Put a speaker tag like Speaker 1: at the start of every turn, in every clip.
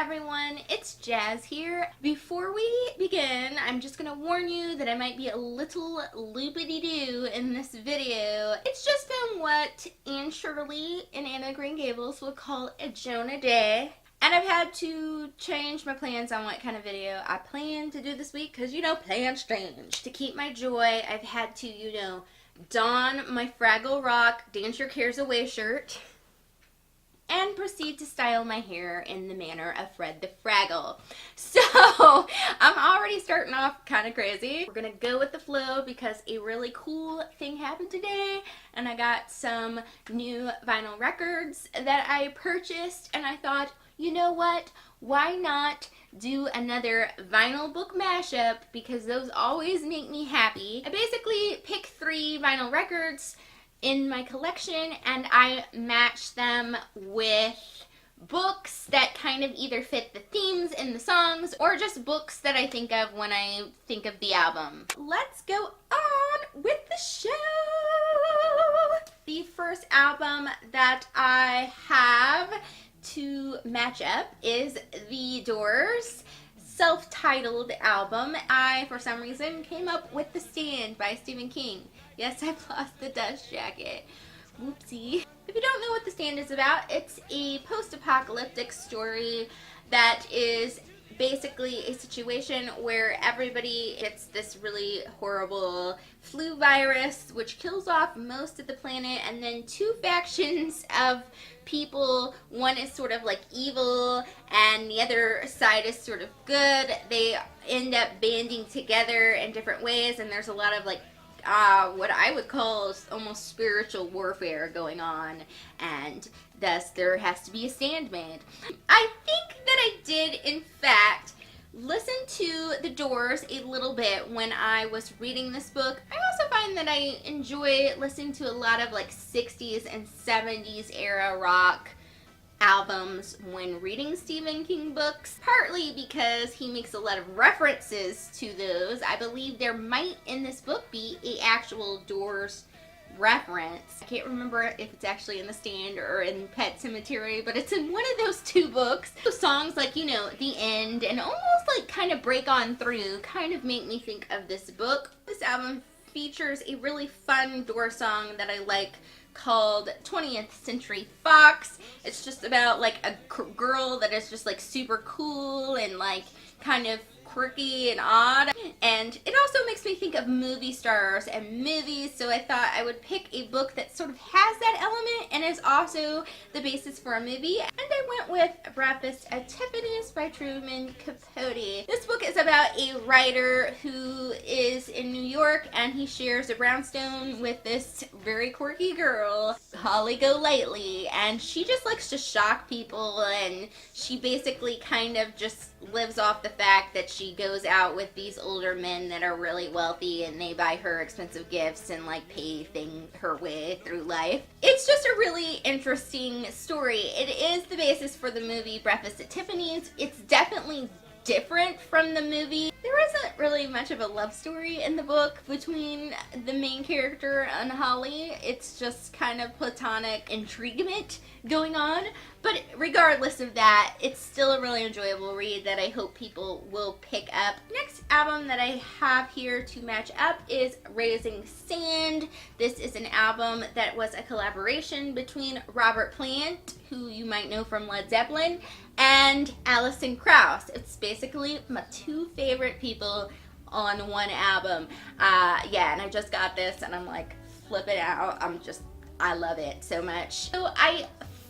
Speaker 1: everyone, it's Jazz here. Before we begin, I'm just gonna warn you that I might be a little loopity-doo in this video. It's just been what Anne Shirley in Anne of Green Gables would call a Jonah day. And I've had to change my plans on what kind of video I plan to do this week because, plans change. To keep my joy, I've had to, don my Fraggle Rock Dance Your Cares Away shirt and proceed to style my hair in the manner of Fred the Fraggle. So, I'm already starting off kind of crazy. We're gonna go with the flow because a really cool thing happened today, and I got some new vinyl records that I purchased, and I thought, you know what? Why not do another vinyl book mashup, because those always make me happy. I basically pick 3 vinyl records in my collection and I match them with books that kind of either fit the themes in the songs or just books that I think of when I think of the album. Let's go on with the show! The first album that I have to match up is The Doors' self-titled album. I, for some reason, came up with The Stand by Stephen King. Yes, I've lost the dust jacket. Whoopsie. If you don't know what The Stand is about, it's a post-apocalyptic story that is basically a situation where everybody gets this really horrible flu virus which kills off most of the planet, and then 2 factions of people, one is sort of like evil and the other side is sort of good. They end up banding together in different ways, and there's a lot of what I would call almost spiritual warfare going on, and thus there has to be a stand made. I think that I did, in fact, listen to The Doors a little bit when I was reading this book. I also find that I enjoy listening to a lot of 60s and 70s era rock albums when reading Stephen King books, partly because he makes a lot of references to those. I believe there might in this book be an actual Doors reference. I can't remember if it's actually in The Stand or in Pet Sematary, but it's in one of those 2 books. The songs like, The End and almost kind of Break On Through kind of make me think of this book. This album features a really fun Doors song that I like called 20th Century Fox. It's just about a girl that is just super cool and kind of quirky and odd, and it also makes me think of movie stars and movies, so I thought I would pick a book that sort of has that element and is also the basis for a movie, and I went with Breakfast at Tiffany's by Truman Capote. This book is about a writer who is in New York and he shares a brownstone with this very quirky girl, Holly Golightly, and she just likes to shock people, and she basically kind of just lives off the fact that she goes out with these older men that are really wealthy and they buy her expensive gifts and pay her way through life. It's just a really interesting story. It is the basis for the movie Breakfast at Tiffany's. It's definitely different from the movie. There isn't really much of a love story in the book between the main character and Holly. It's just kind of platonic intriguement going on, but regardless of that, it's still a really enjoyable read that I hope people will pick up. Next album that I have here to match up is Raising Sand. This is an album that was a collaboration between Robert Plant, who you might know from Led Zeppelin, and Alison Krauss. It's basically my 2 favorite people on one album. Yeah, and I just got this and I'm flipping out. I love it so much. So I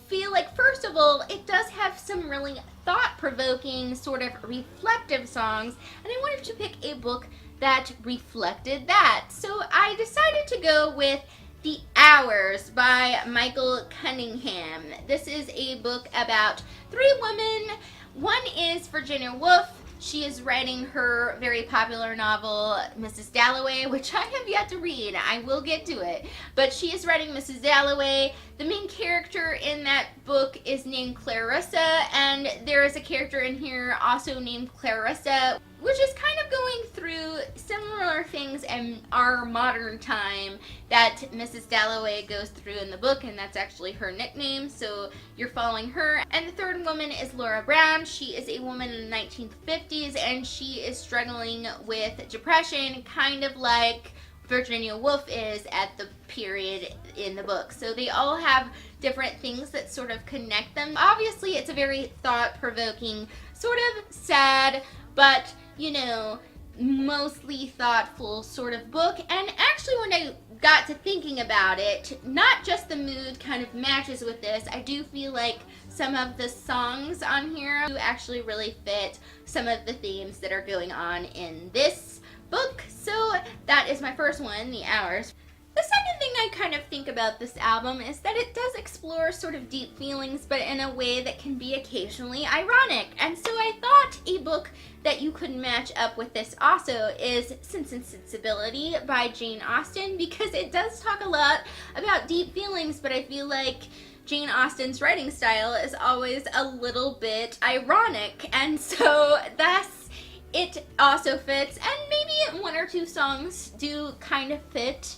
Speaker 1: feel first of all, it does have some really thought-provoking, sort of reflective songs, and I wanted to pick a book that reflected that. So I decided to go with The Hours by Michael Cunningham. This is a book about 3 women. One is Virginia Woolf. She is writing her very popular novel, Mrs. Dalloway, which I have yet to read. I will get to it. But she is writing Mrs. Dalloway. The main character in that book is named Clarissa, and there is a character in here also named Clarissa, which is kind of going through similar things in our modern time that Mrs. Dalloway goes through in the book, and that's actually her nickname, so you're following her. And the third woman is Laura Brown. She is a woman in the 1950s, and she is struggling with depression, kind of like Virginia Woolf is at the period in the book. So they all have different things that sort of connect them. Obviously, it's a very thought-provoking, sort of sad, but, you know, mostly thoughtful sort of book. And actually, when I got to thinking about it, not just the mood kind of matches with this. I do feel like some of the songs on here do actually really fit some of the themes that are going on in this book. So that is my first one, The Hours. The second thing I kind of think about this album is that it does explore sort of deep feelings, but in a way that can be occasionally ironic. And so I thought a book that you could match up with this also is Sense and Sensibility by Jane Austen, because it does talk a lot about deep feelings, but I feel like Jane Austen's writing style is always a little bit ironic, and so thus it also fits, and maybe one or two songs do kind of fit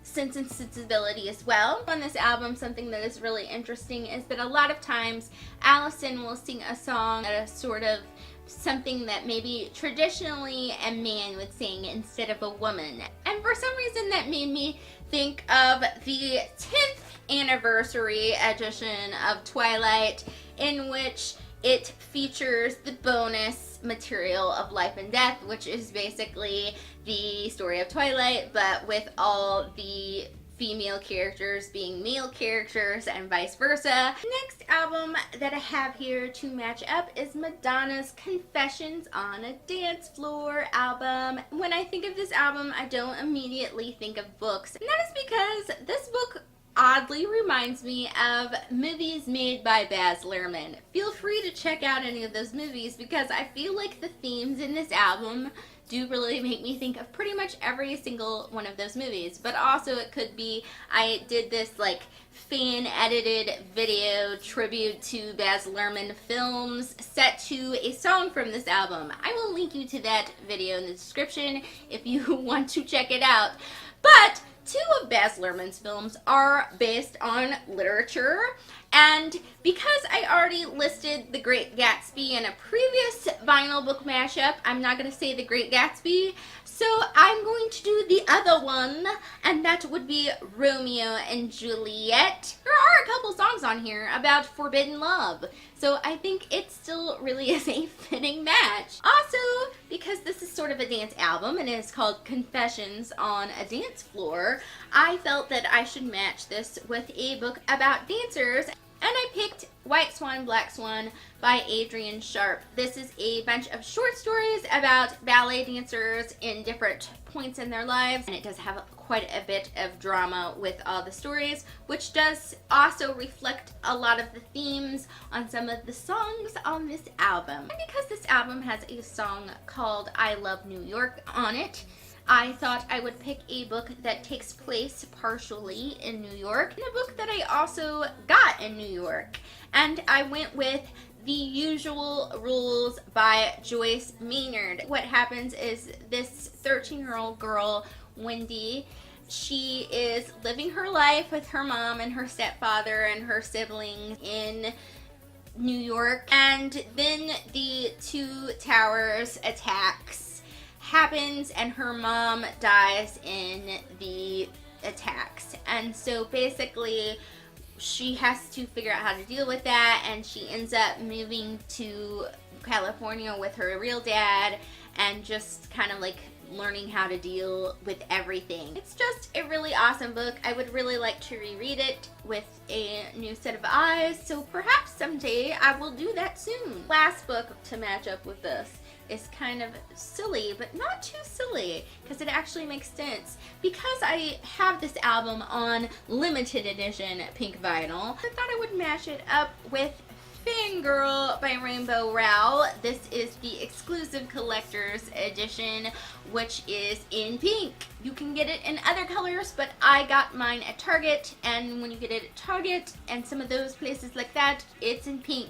Speaker 1: Sense and Sensibility as well. On this album, something that is really interesting is that a lot of times Allison will sing a song that is sort of something that maybe traditionally a man would sing instead of a woman. And for some reason that made me think of the 10th anniversary edition of Twilight, in which it features the bonus material of Life and Death, which is basically the story of Twilight, but with all the female characters being male characters and vice versa. Next album that I have here to match up is Madonna's Confessions on a Dance Floor album. When I think of this album, I don't immediately think of books, and that is because this book oddly reminds me of movies made by Baz Luhrmann. Feel free to check out any of those movies, because I feel like the themes in this album do really make me think of pretty much every single one of those movies. But also it could be I did this like fan edited video tribute to Baz Luhrmann films set to a song from this album. I will link you to that video in the description if you want to check it out. But two of Baz Luhrmann's films are based on literature, and because I already listed The Great Gatsby in a previous vinyl book mashup, I'm not going to say The Great Gatsby, so I'm going to do the other one, and that would be Romeo and Juliet. There are a couple songs on here about forbidden love, so I think it still really is a fitting match. Also, because this is sort of a dance album and it is called Confessions on a Dance Floor, I felt that I should match this with a book about dancers, and I picked White Swan, Black Swan by Adrian Sharp. This is a bunch of short stories about ballet dancers in different points in their lives, and it does have quite a bit of drama with all the stories, which does also reflect a lot of the themes on some of the songs on this album. And because this album has a song called I Love New York on it, I thought I would pick a book that takes place partially in New York, and a book that I also got in New York. And I went with The Usual Rules by Joyce Maynard. What happens is this 13-year-old girl, Wendy, she is living her life with her mom and her stepfather and her siblings in New York, and then the Two Towers attacks happens and her mom dies in the attacks, and so basically she has to figure out how to deal with that, and she ends up moving to California with her real dad and just kind of like learning how to deal with everything. It's just a really awesome book. I would really like to reread it with a new set of eyes, so perhaps someday I will do that soon. Last book to match up with this is kind of silly, but not too silly, because it actually makes sense. Because I have this album on limited edition pink vinyl, I thought I would match it up with Fangirl by Rainbow Rowell. This is the exclusive collector's edition, which is in pink. You can get it in other colors, but I got mine at Target, and when you get it at Target and some of those places like that, it's in pink.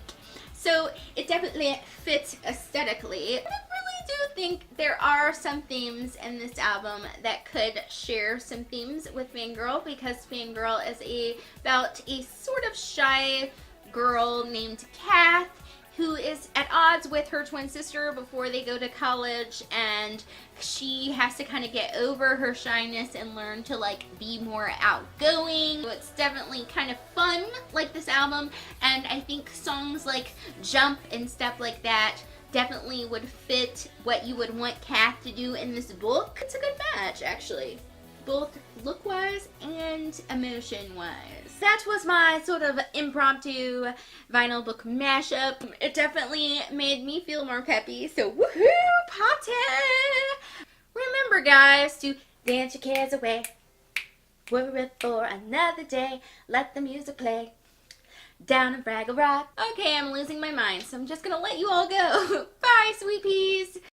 Speaker 1: So it definitely fits aesthetically. I really do think there are some themes in this album that could share some themes with Fangirl, because Fangirl is about a sort of shy girl named Kath who is at odds with her twin sister before they go to college, and she has to kind of get over her shyness and learn to like be more outgoing. So it's definitely kind of fun, like this album, and I think songs like Jump and stuff like that definitely would fit what you would want Kath to do in this book. It's a good match, actually, both look-wise and emotion-wise. That was my sort of impromptu vinyl book mashup. It definitely made me feel more peppy, so woohoo, party! Remember, guys, to dance your cares away. Worry for another day. Let the music play. Down and brag a rock. Okay, I'm losing my mind, so I'm just gonna let you all go. Bye, sweet peas!